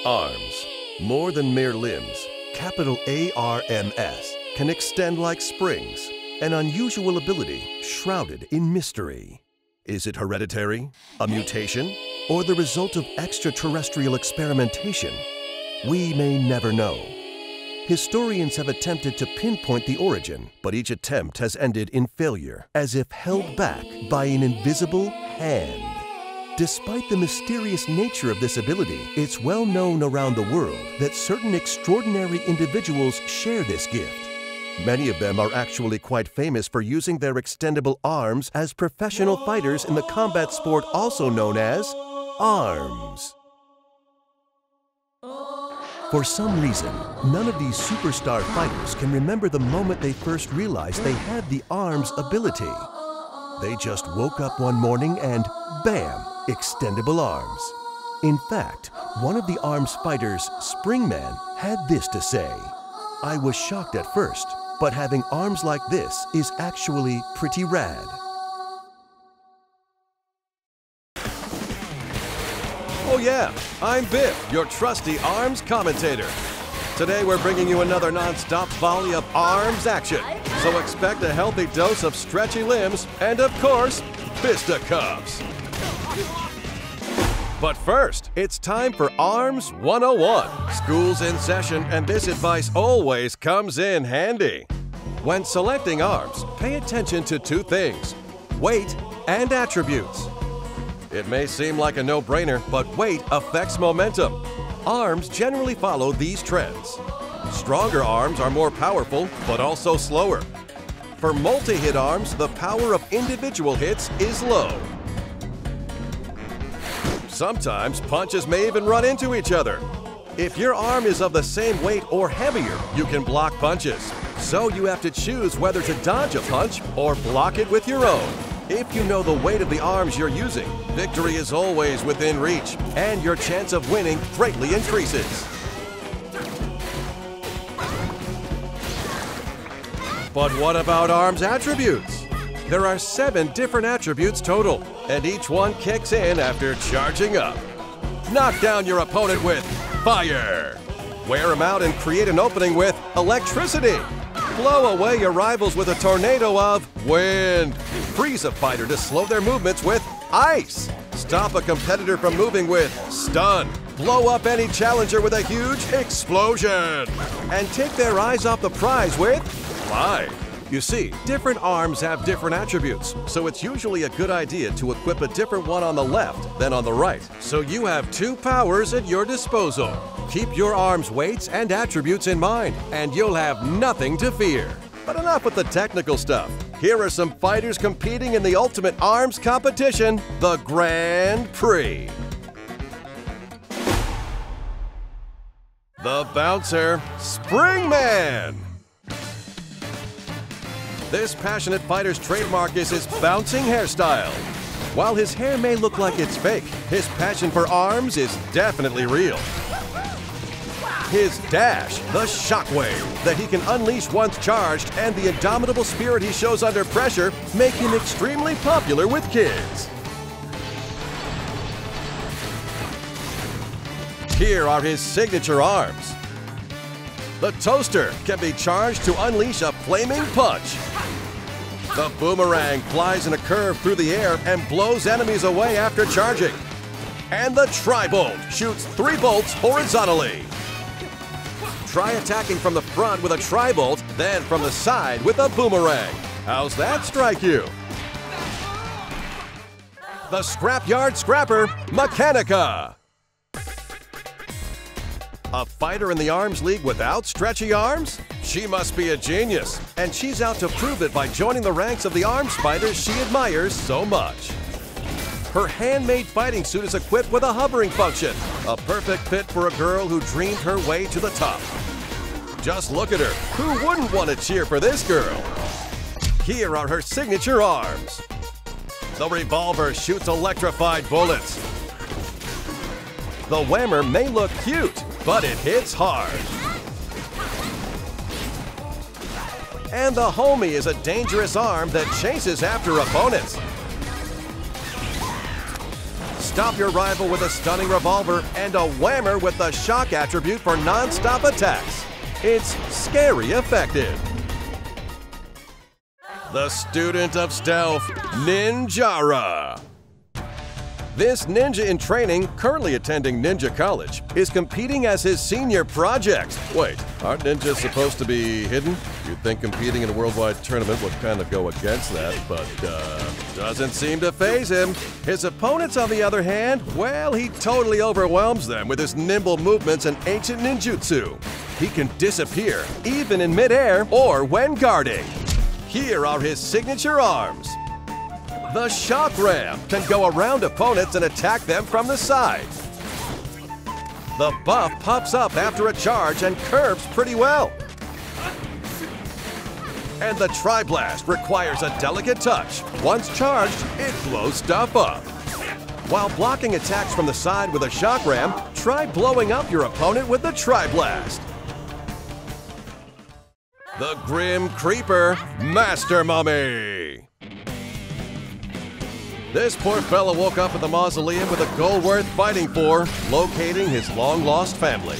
Arms. More than mere limbs, capital ARMS can extend like springs, an unusual ability shrouded in mystery. Is it hereditary, a mutation, or the result of extraterrestrial experimentation? We may never know. Historians have attempted to pinpoint the origin, but each attempt has ended in failure, as if held back by an invisible hand. Despite the mysterious nature of this ability, it's well known around the world that certain extraordinary individuals share this gift. Many of them are actually quite famous for using their extendable arms as professional fighters in the combat sport also known as arms. For some reason, none of these superstar fighters can remember the moment they first realized they had the arms ability. They just woke up one morning and bam! Extendable arms. In fact, one of the arms fighters, Springman, had this to say: "I was shocked at first, but having arms like this is actually pretty rad." Oh yeah, I'm Biff, your trusty arms commentator. Today we're bringing you another non-stop volley of arms action. So expect a healthy dose of stretchy limbs and, of course, fisticuffs. But first, it's time for Arms 101. School's in session, and this advice always comes in handy. When selecting arms, pay attention to two things: weight and attributes. It may seem like a no-brainer, but weight affects momentum. Arms generally follow these trends. Stronger arms are more powerful, but also slower. For multi-hit arms, the power of individual hits is low. Sometimes punches may even run into each other. If your arm is of the same weight or heavier, you can block punches. So you have to choose whether to dodge a punch or block it with your own. If you know the weight of the arms you're using, victory is always within reach, and your chance of winning greatly increases. But what about arms attributes? There are 7 different attributes total, and each one kicks in after charging up. Knock down your opponent with fire. Wear him out and create an opening with electricity. Blow away your rivals with a tornado of wind. Freeze a fighter to slow their movements with ice. Stop a competitor from moving with stun. Blow up any challenger with a huge explosion. And take their eyes off the prize with fly. You see, different arms have different attributes, so it's usually a good idea to equip a different one on the left than on the right, so you have 2 powers at your disposal. Keep your arms' weights and attributes in mind, and you'll have nothing to fear. But enough with the technical stuff. Here are some fighters competing in the ultimate arms competition, the Grand Prix. The bouncer, Springman. This passionate fighter's trademark is his bouncing hairstyle. While his hair may look like it's fake, his passion for arms is definitely real. His dash, the shockwave that he can unleash once charged, and the indomitable spirit he shows under pressure make him extremely popular with kids. Here are his signature arms. The toaster can be charged to unleash a flaming punch. The boomerang flies in a curve through the air and blows enemies away after charging. And the tri-bolt shoots 3 bolts horizontally. Try attacking from the front with a tri-bolt, then from the side with a boomerang. How's that strike you? The Scrapyard Scrapper, Mechanica. A fighter in the Arms League without stretchy arms? She must be a genius, and she's out to prove it by joining the ranks of the arms fighters she admires so much. Her handmade fighting suit is equipped with a hovering function, a perfect fit for a girl who dreamed her way to the top. Just look at her. Who wouldn't want to cheer for this girl? Here are her signature arms. The revolver shoots electrified bullets. The whammer may look cute, but it hits hard. And the homie is a dangerous arm that chases after opponents. stop your rival with a stunning revolver and a whammer with the shock attribute for non-stop attacks. It's scary effective. The student of stealth, Ninjara. This ninja in training, currently attending Ninja College, is competing as his senior project. Wait, aren't ninjas supposed to be hidden? You'd think competing in a worldwide tournament would kind of go against that, but doesn't seem to faze him. His opponents, on the other hand, well, he totally overwhelms them with his nimble movements and ancient ninjutsu. He can disappear, even in midair or when guarding. Here are his signature arms. The shock ram can go around opponents and attack them from the side. The buff pops up after a charge and curves pretty well. And the tri-blast requires a delicate touch. Once charged, it blows stuff up. While blocking attacks from the side with a shock ram, try blowing up your opponent with the tri-blast. The Grim Creeper, Master Mummy. This poor fella woke up at the mausoleum with a goal worth fighting for, locating his long-lost family.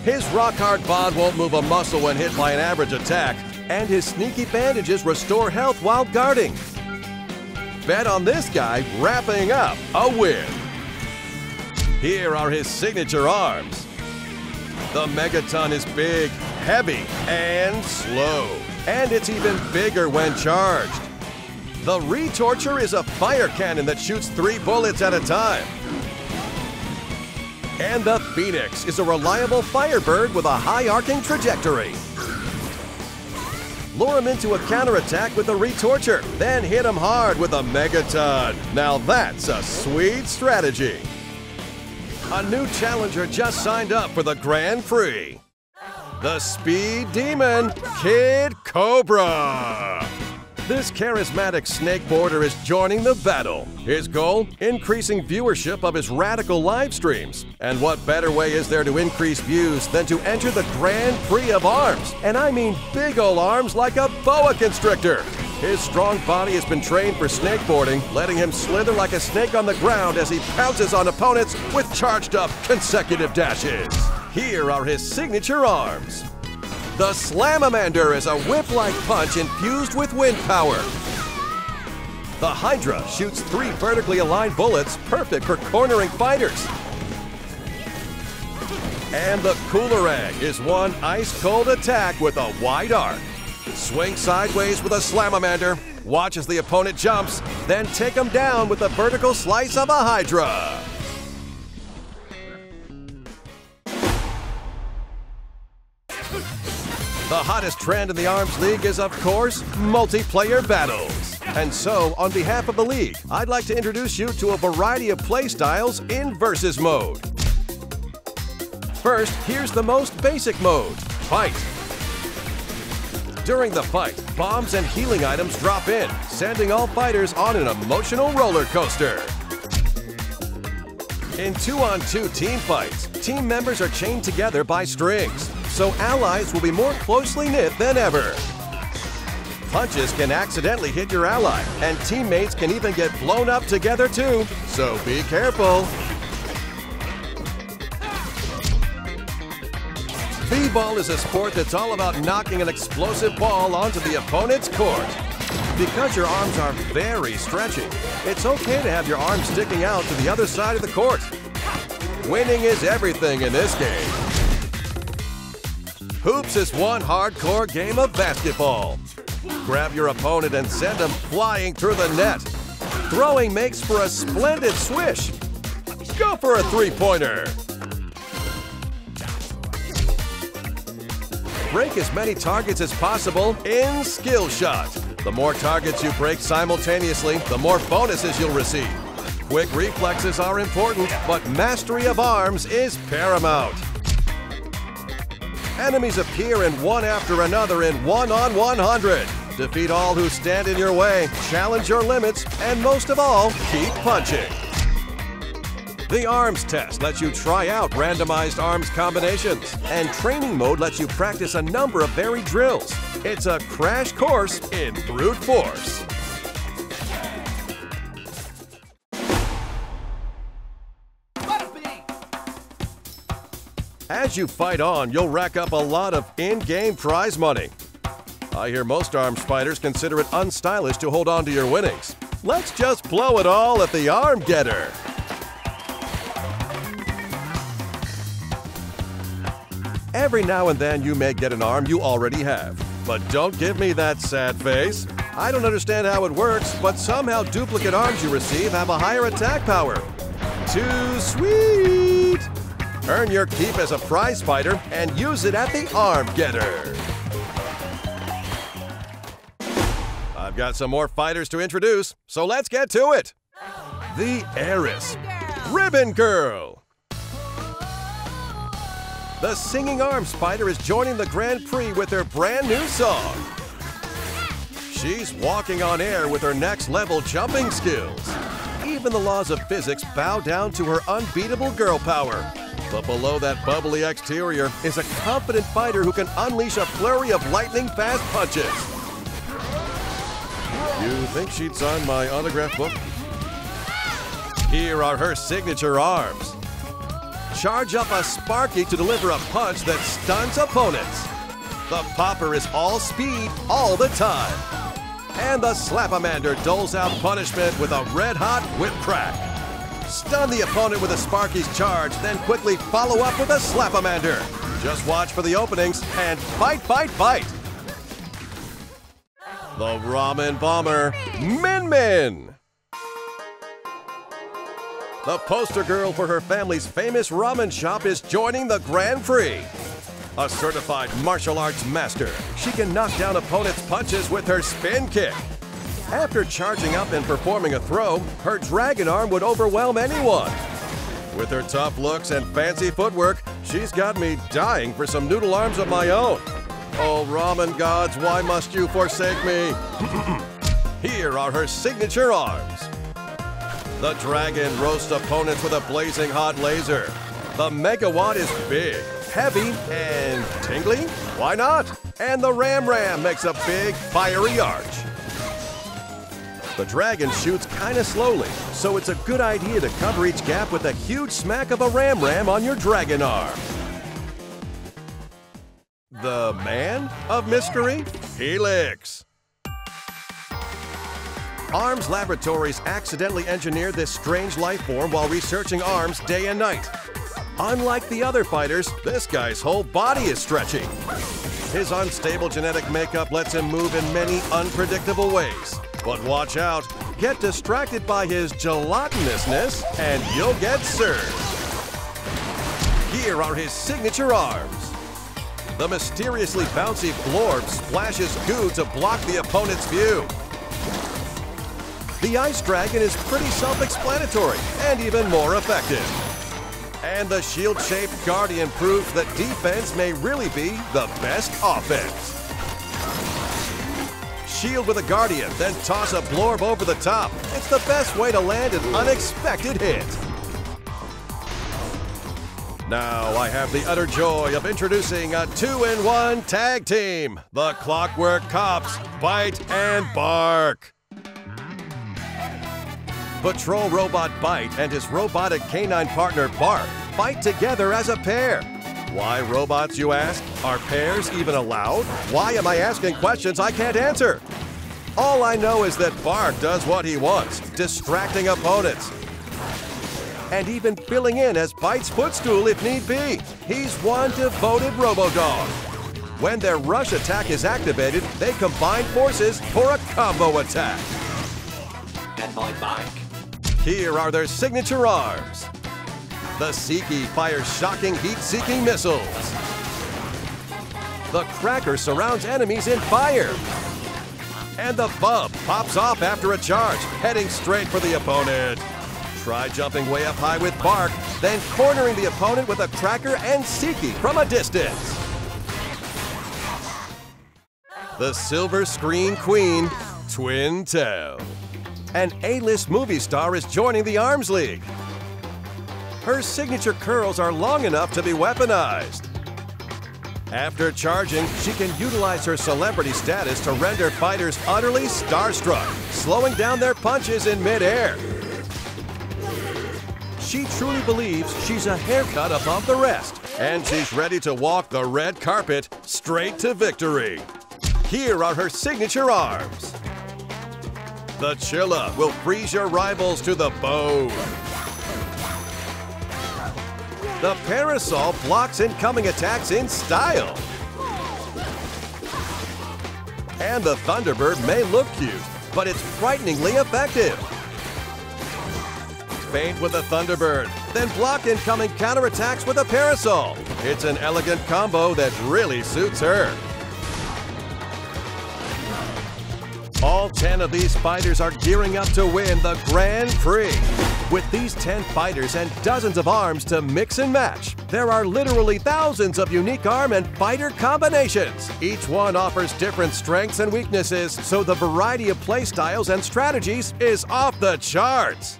His rock-hard bod won't move a muscle when hit by an average attack, and his sneaky bandages restore health while guarding. Bet on this guy wrapping up a win. Here are his signature arms. The Megaton is big, heavy, and slow, and it's even bigger when charged. The Retorture is a fire cannon that shoots 3 bullets at a time. And the Phoenix is a reliable firebird with a high arcing trajectory. Lure him into a counterattack with the Retorture, then hit him hard with a Megaton. Now that's a sweet strategy. A new challenger just signed up for the Grand Prix. The Speed Demon, Kid Cobra. This charismatic snakeboarder is joining the battle. His goal? Increasing viewership of his radical live streams. And what better way is there to increase views than to enter the Grand Prix of arms? And I mean big ol' arms like a boa constrictor. His strong body has been trained for snakeboarding, letting him slither like a snake on the ground as he pounces on opponents with charged up consecutive dashes. Here are his signature arms. The Slamamander is a whip-like punch infused with wind power. The Hydra shoots 3 vertically aligned bullets, perfect for cornering fighters. And the Coolerang is one ice-cold attack with a wide arc. Swing sideways with a Slamamander, watch as the opponent jumps, then take him down with a vertical slice of a Hydra. The hottest trend in the ARMS League is, of course, multiplayer battles. And so, on behalf of the league, I'd like to introduce you to a variety of playstyles in Versus mode. First, here's the most basic mode, Fight. During the fight, bombs and healing items drop in, sending all fighters on an emotional roller coaster. In 2-on-2 team fights, team members are chained together by strings, so allies will be more closely knit than ever. Punches can accidentally hit your ally, and teammates can even get blown up together too, so be careful. B-ball is a sport that's all about knocking an explosive ball onto the opponent's court. Because your arms are very stretchy, it's okay to have your arms sticking out to the other side of the court. Winning is everything in this game. Hoops is one hardcore game of basketball. Grab your opponent and send him flying through the net. Throwing makes for a splendid swish. Go for a three-pointer. Break as many targets as possible in Skill Shot. The more targets you break simultaneously, the more bonuses you'll receive. Quick reflexes are important, but mastery of arms is paramount. Enemies appear in one after another in 1-on-100. Defeat all who stand in your way, challenge your limits, and most of all, keep punching. The Arms Test lets you try out randomized arms combinations, and Training Mode lets you practice a number of varied drills. It's a crash course in brute force. As you fight on, you'll rack up a lot of in-game prize money. I hear most arms fighters consider it unstylish to hold on to your winnings. Let's just blow it all at the arm getter. Every now and then you may get an arm you already have. But don't give me that sad face. I don't understand how it works, but somehow duplicate arms you receive have a higher attack power. Too sweet! Earn your keep as a prize fighter and use it at the arm getter. I've got some more fighters to introduce, so let's get to it. The Heiress, Ribbon Girl. The singing arms fighter is joining the Grand Prix with her brand new song. She's walking on air with her next level jumping skills. Even the laws of physics bow down to her unbeatable girl power. But below that bubbly exterior is a confident fighter who can unleash a flurry of lightning-fast punches. You think she'd sign my autograph book? Here are her signature arms. Charge up a Sparky to deliver a punch that stuns opponents. The Popper is all speed all the time. And the Slap-O-Mander doles out punishment with a red-hot whip crack. Stun the opponent with a Sparky's charge, then quickly follow up with a Slap-O-Mander. Just watch for the openings and fight, fight, fight. The Ramen Bomber, Min Min. The poster girl for her family's famous ramen shop is joining the Grand Prix. A certified martial arts master, she can knock down opponents' punches with her spin kick. After charging up and performing a throw, her dragon arm would overwhelm anyone. With her tough looks and fancy footwork, she's got me dying for some noodle arms of my own. Oh, ramen gods, why must you forsake me? Here are her signature arms. The dragon roasts opponents with a blazing hot laser. The megawatt is big, heavy, and tingly? Why not? And the Ram makes a big, fiery arch. The dragon shoots kinda slowly, so it's a good idea to cover each gap with a huge smack of a Ram on your dragon arm. The man of mystery, Helix. Arms Laboratories accidentally engineered this strange life form while researching arms day and night. Unlike the other fighters, this guy's whole body is stretchy. His unstable genetic makeup lets him move in many unpredictable ways. But watch out, get distracted by his gelatinousness and you'll get served. Here are his signature arms. The mysteriously bouncy Blorb splashes goo to block the opponent's view. The Ice Dragon is pretty self-explanatory and even more effective. And the shield-shaped Guardian proves that defense may really be the best offense. Shield with a Guardian, then toss a Blorb over the top. It's the best way to land an unexpected hit. Now I have the utter joy of introducing a 2-in-1 tag team, the Clockwork Cops, Bite and Bark. Patrol Robot Bite and his robotic canine partner Bark fight together as a pair. Why robots, you ask? Are pairs even allowed? Why am I asking questions I can't answer? All I know is that Bark does what he wants, distracting opponents. And even filling in as Bite's footstool if need be. He's one devoted Robo Dog. When their rush attack is activated, they combine forces for a combo attack. And my back. Here are their signature arms. The Seeky fires shocking heat-seeking missiles. The Cracker surrounds enemies in fire. And the Bub pops off after a charge, heading straight for the opponent. Try jumping way up high with Bark, then cornering the opponent with a Cracker and Seeky from a distance. The Silver Screen Queen, Twin Tail. An A-list movie star is joining the Arms League. Her signature curls are long enough to be weaponized. After charging, she can utilize her celebrity status to render fighters utterly starstruck, slowing down their punches in midair. She truly believes she's a haircut above the rest, And she's ready to walk the red carpet straight to victory. Here are her signature arms. The Chilla will freeze your rivals to the bone. The Parasol blocks incoming attacks in style. And the Thunderbird may look cute, but it's frighteningly effective. Feint with a Thunderbird, then block incoming counterattacks with a Parasol. It's an elegant combo that really suits her. All 10 of these fighters are gearing up to win the Grand Prix. With these 10 fighters and dozens of arms to mix and match, there are literally thousands of unique arm and fighter combinations. Each one offers different strengths and weaknesses, so the variety of play styles and strategies is off the charts.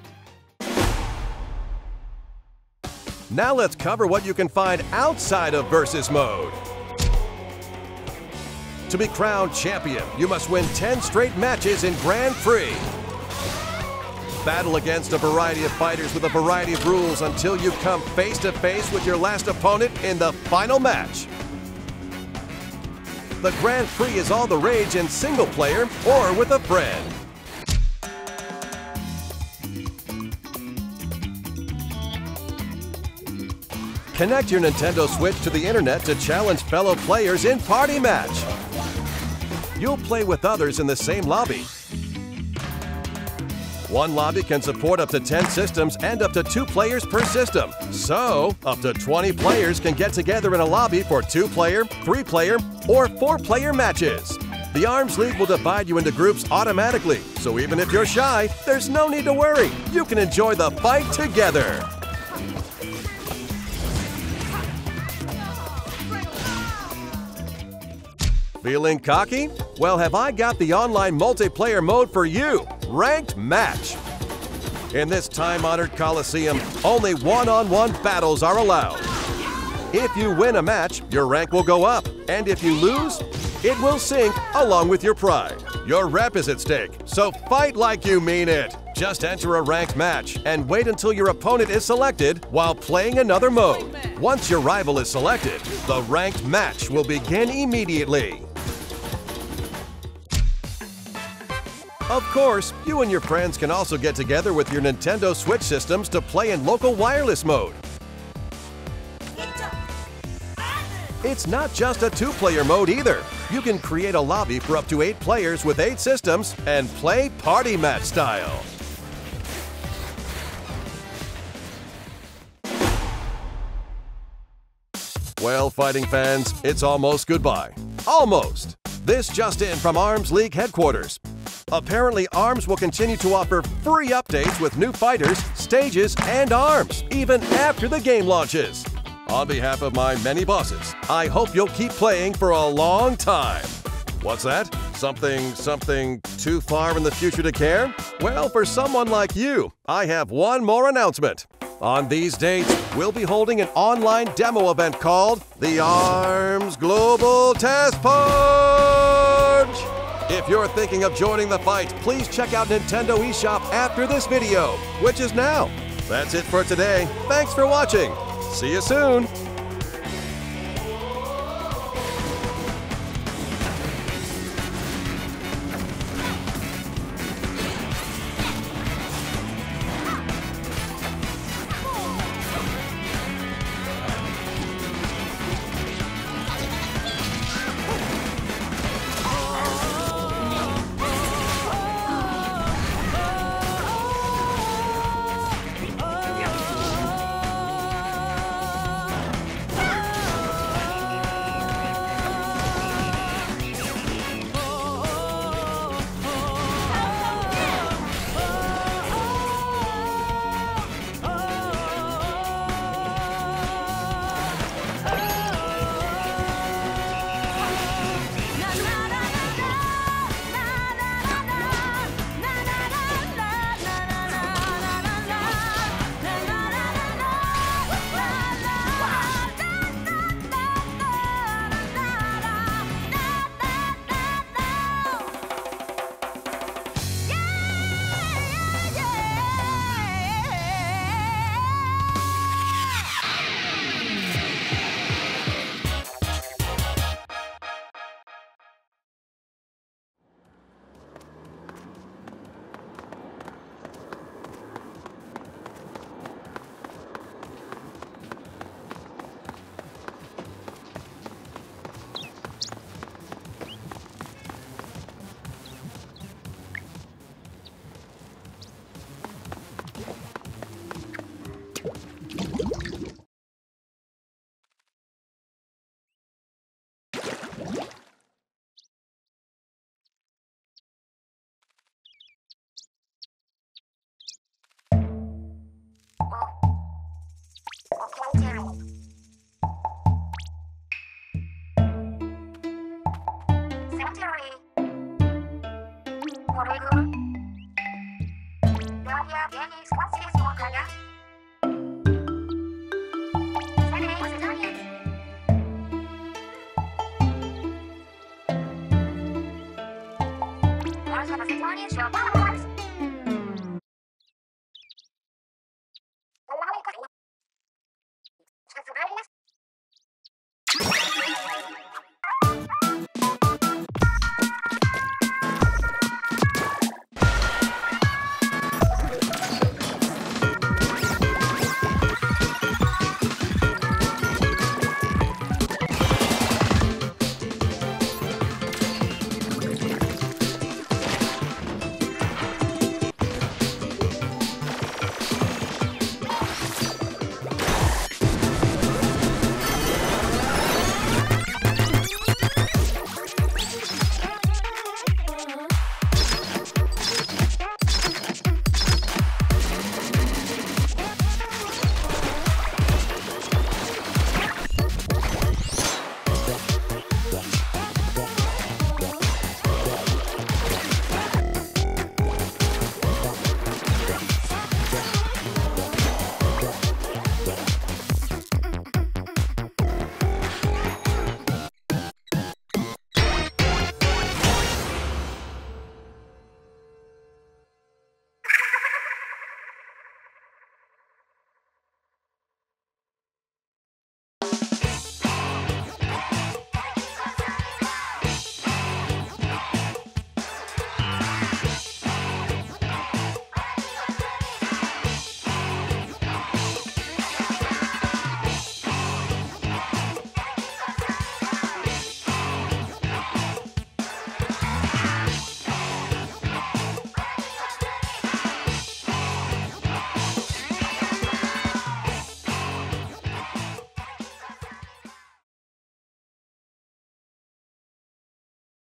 Now let's cover what you can find outside of Versus Mode. To be crowned champion, you must win 10 straight matches in Grand Prix. Battle against a variety of fighters with a variety of rules until you come face to face with your last opponent in the final match. The Grand Prix is all the rage in single player or with a friend. Connect your Nintendo Switch to the internet to challenge fellow players in Party Match. You'll play with others in the same lobby. One lobby can support up to 10 systems and up to 2 players per system. So, up to 20 players can get together in a lobby for 2-player, 3-player, or 4-player matches. The Arms League will divide you into groups automatically, so even if you're shy, there's no need to worry. You can enjoy the fight together. Feeling cocky? Well, have I got the online multiplayer mode for you, Ranked Match. In this time-honored Coliseum, only one-on-one battles are allowed. If you win a match, your rank will go up, and if you lose, it will sink along with your pride. Your rep is at stake, so fight like you mean it. Just enter a ranked match and wait until your opponent is selected while playing another mode. Once your rival is selected, the ranked match will begin immediately. Of course, you and your friends can also get together with your Nintendo Switch systems to play in local wireless mode. It's not just a 2-player mode either. You can create a lobby for up to 8 players with 8 systems and play Party Match style. Well, fighting fans, it's almost goodbye. Almost! This just in from Arms League headquarters. Apparently, ARMS will continue to offer free updates with new fighters, stages, and arms, even after the game launches. On behalf of my many bosses, I hope you'll keep playing for a long time. What's that? Something too far in the future to care? Well, for someone like you, I have one more announcement. On these dates, we'll be holding an online demo event called the ARMS Global Testpunch. If you're thinking of joining the fight, please check out Nintendo eShop after this video, which is now. That's it for today. Thanks for watching. See you soon. Bardzo